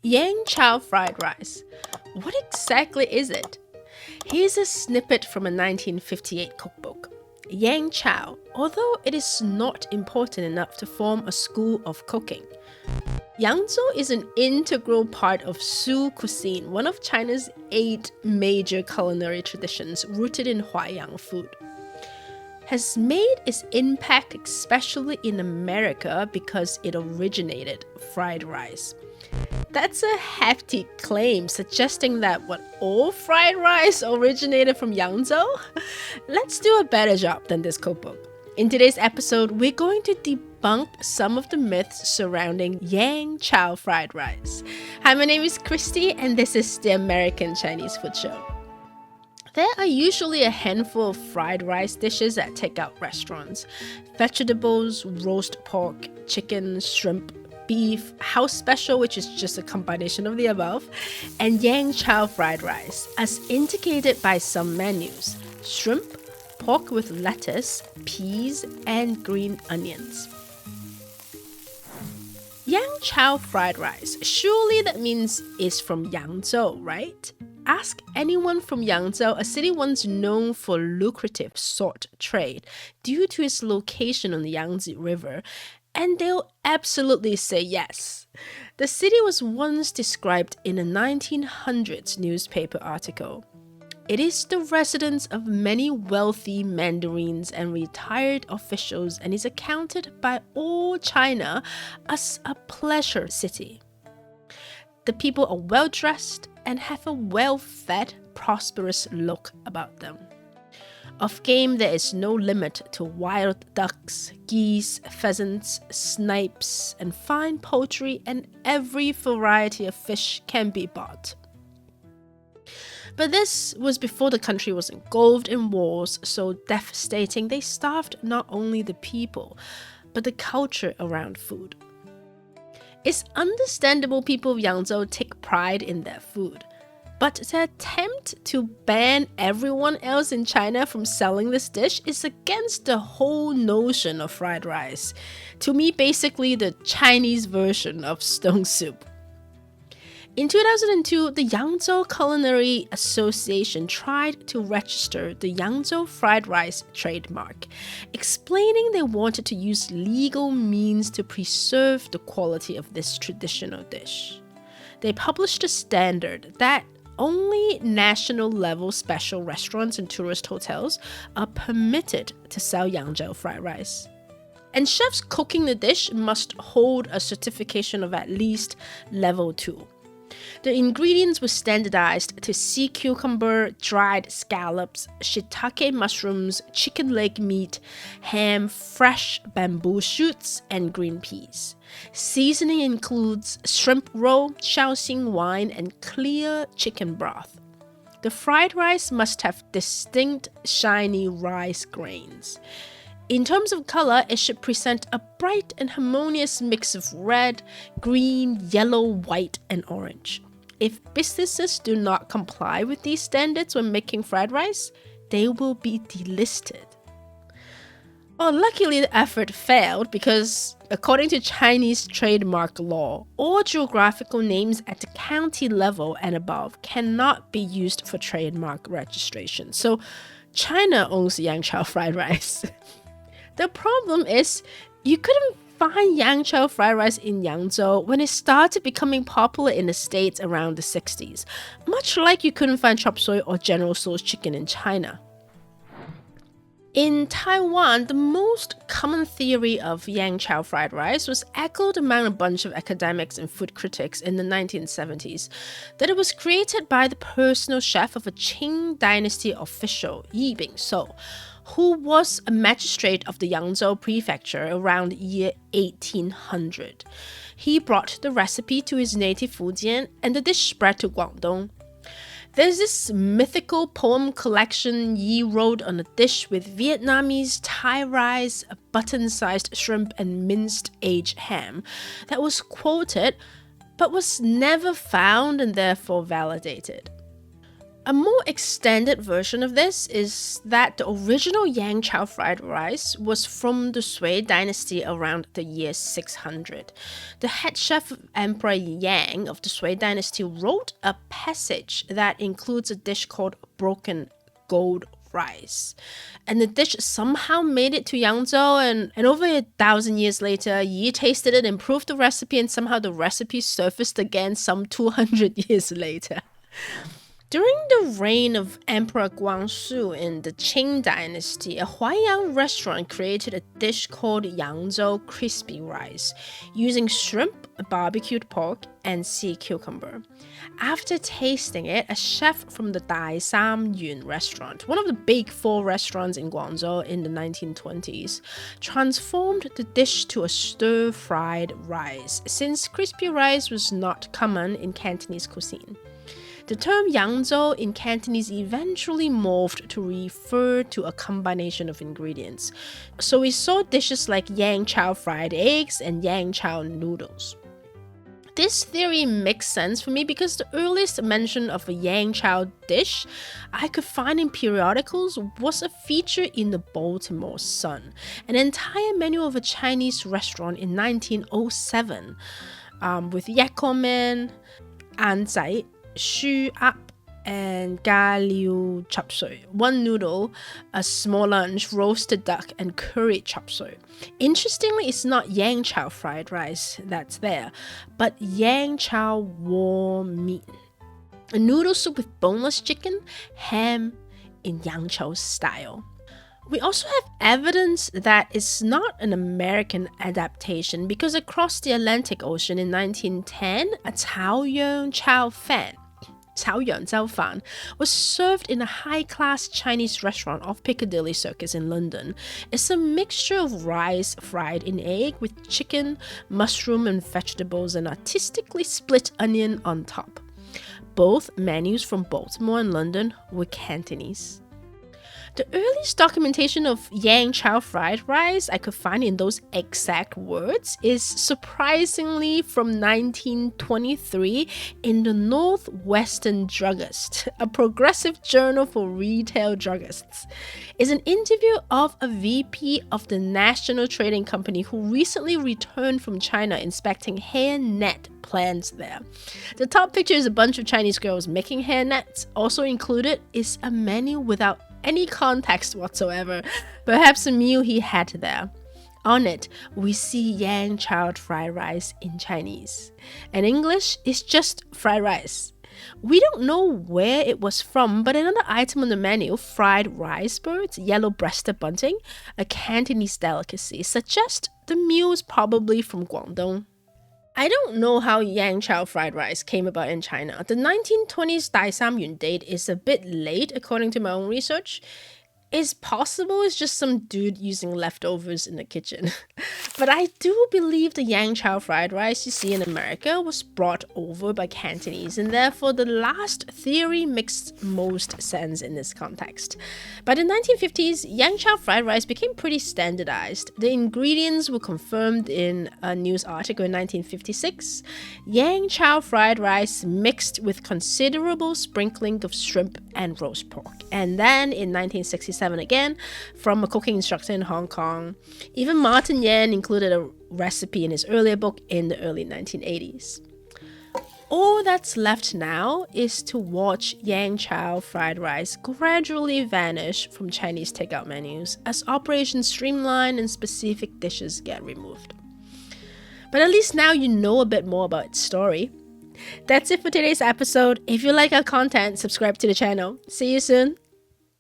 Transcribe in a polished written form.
Yang Chow fried rice. What exactly is it? Here's a snippet from a 1958 cookbook. Yang Chow, although it is not important enough to form a school of cooking. Yangzhou is an integral part of Su cuisine, one of China's 8 major culinary traditions rooted in Huaiyang food. Has made its impact especially in America because it originated fried rice. That's a hefty claim, suggesting that all fried rice originated from Yangzhou? Let's do a better job than this cookbook. In today's episode, we're going to debunk some of the myths surrounding Yang Chow fried rice. Hi, my name is Christy, and this is the American Chinese Food Show. There are usually a handful of fried rice dishes at takeout restaurants. Vegetables, roast pork, chicken, shrimp, beef, house special, which is just a combination of the above, and Yang Chow fried rice, as indicated by some menus. Shrimp, pork with lettuce, peas, and green onions. Yang Chow fried rice, surely that means it's from Yangzhou, right? Ask anyone from Yangzhou, a city once known for lucrative salt trade due to its location on the Yangtze River, and they'll absolutely say yes. The city was once described in a 1900s newspaper article. It is the residence of many wealthy mandarins and retired officials and is accounted by all China as a pleasure city. The people are well-dressed and have a well-fed, prosperous look about them. Of game, there is no limit to wild ducks, geese, pheasants, snipes, and fine poultry, and every variety of fish can be bought. But this was before the country was engulfed in wars so devastating they starved not only the people, but the culture around food. It's understandable people of Yangzhou take pride in their food. But to attempt to ban everyone else in China from selling this dish is against the whole notion of fried rice. To me, basically the Chinese version of stone soup. In 2002, the Yangzhou Culinary Association tried to register the Yangzhou fried rice trademark, explaining they wanted to use legal means to preserve the quality of this traditional dish. They published a standard that only national-level special restaurants and tourist hotels are permitted to sell Yangzhou fried rice. And chefs cooking the dish must hold a certification of at least level 2. The ingredients were standardized to sea cucumber, dried scallops, shiitake mushrooms, chicken leg meat, ham, fresh bamboo shoots, and green peas. Seasoning includes shrimp roe, Shaoxing wine, and clear chicken broth. The fried rice must have distinct, shiny rice grains. In terms of color, it should present a bright and harmonious mix of red, green, yellow, white, and orange. If businesses do not comply with these standards when making fried rice, they will be delisted. Well, luckily the effort failed because, according to Chinese trademark law, all geographical names at the county level and above cannot be used for trademark registration. So China owns Yang Chow fried rice. The problem is, you couldn't find Yang Chow fried rice in Yangzhou when it started becoming popular in the States around the 60s, much like you couldn't find chop suey or General Tso's chicken in China. In Taiwan, the most common theory of Yang Chow fried rice was echoed among a bunch of academics and food critics in the 1970s, that it was created by the personal chef of a Qing dynasty official, Yi Bingso, who was a magistrate of the Yangzhou prefecture around the year 1800. He brought the recipe to his native Fujian, and the dish spread to Guangdong. There's this mythical poem collection Yi wrote on a dish with Vietnamese Thai rice, a button-sized shrimp, and minced aged ham that was quoted but was never found and therefore validated. A more extended version of this is that the original Yang Chow fried rice was from the Sui dynasty around the year 600. The head chef Emperor Yang of the Sui dynasty wrote a passage that includes a dish called broken gold rice. And the dish somehow made it to Yangzhou, and over 1,000 years later, Yi tasted it, improved the recipe, and somehow the recipe surfaced again some 200 years later. During the reign of Emperor Guangzhou in the Qing dynasty, a Huaiyang restaurant created a dish called Yangzhou crispy rice, using shrimp, barbecued pork, and sea cucumber. After tasting it, a chef from the Dai Sam Yun restaurant, one of the big 4 restaurants in Guangzhou in the 1920s, transformed the dish to a stir-fried rice, since crispy rice was not common in Cantonese cuisine. The term Yangzhou in Cantonese eventually morphed to refer to a combination of ingredients. So we saw dishes like Yang Chow fried eggs and Yang Chow noodles. This theory makes sense for me because the earliest mention of a Yang Chow dish I could find in periodicals was a feature in the Baltimore Sun, an entire menu of a Chinese restaurant in 1907, with yakko anzai, shu ap, and ga liu chop suey, 1 noodle, a small lunch, roasted duck, and curry chop suey. Interestingly, it's not Yang Chow fried rice that's there, but Yang Chow warm meat, a noodle soup with boneless chicken, ham in Yangzhou style. We also have evidence that it's not an American adaptation because across the Atlantic Ocean in 1910, a Huaiyang Chow fan was served in a high-class Chinese restaurant off Piccadilly Circus in London. It's a mixture of rice fried in egg with chicken, mushroom, and vegetables, and artistically split onion on top. Both menus from Baltimore and London were Cantonese. The earliest documentation of Yang Chow fried rice I could find in those exact words is surprisingly from 1923 in the Northwestern Druggist, a progressive journal for retail druggists. It's an interview of a VP of the National Trading Company who recently returned from China inspecting hairnet plants there. The top picture is a bunch of Chinese girls making hairnets. Also included is a menu without any context whatsoever, perhaps a meal he had there. On it, we see Yang Chow fried rice in Chinese. In English, it's just fried rice. We don't know where it was from, but another item on the menu, fried rice birds, yellow-breasted bunting, a Cantonese delicacy, suggests the meal is probably from Guangdong. I don't know how Yang Chow fried rice came about in China. The 1920s Dai Sam Yun date is a bit late according to my own research. It's possible it's just some dude using leftovers in the kitchen. But I do believe the Yang Chow fried rice you see in America was brought over by Cantonese, and therefore the last theory makes most sense in this context. By the 1950s, Yang Chow fried rice became pretty standardized. The ingredients were confirmed in a news article in 1956. Yang Chow fried rice mixed with considerable sprinkling of shrimp and roast pork. And then in 1967 again, from a cooking instructor in Hong Kong. Even Martin Yan included a recipe in his earlier book in the early 1980s. All that's left now is to watch Yang Chow fried rice gradually vanish from Chinese takeout menus as operations streamline and specific dishes get removed. But at least now you know a bit more about its story. That's it for today's episode. If you like our content, subscribe to the channel. See you soon.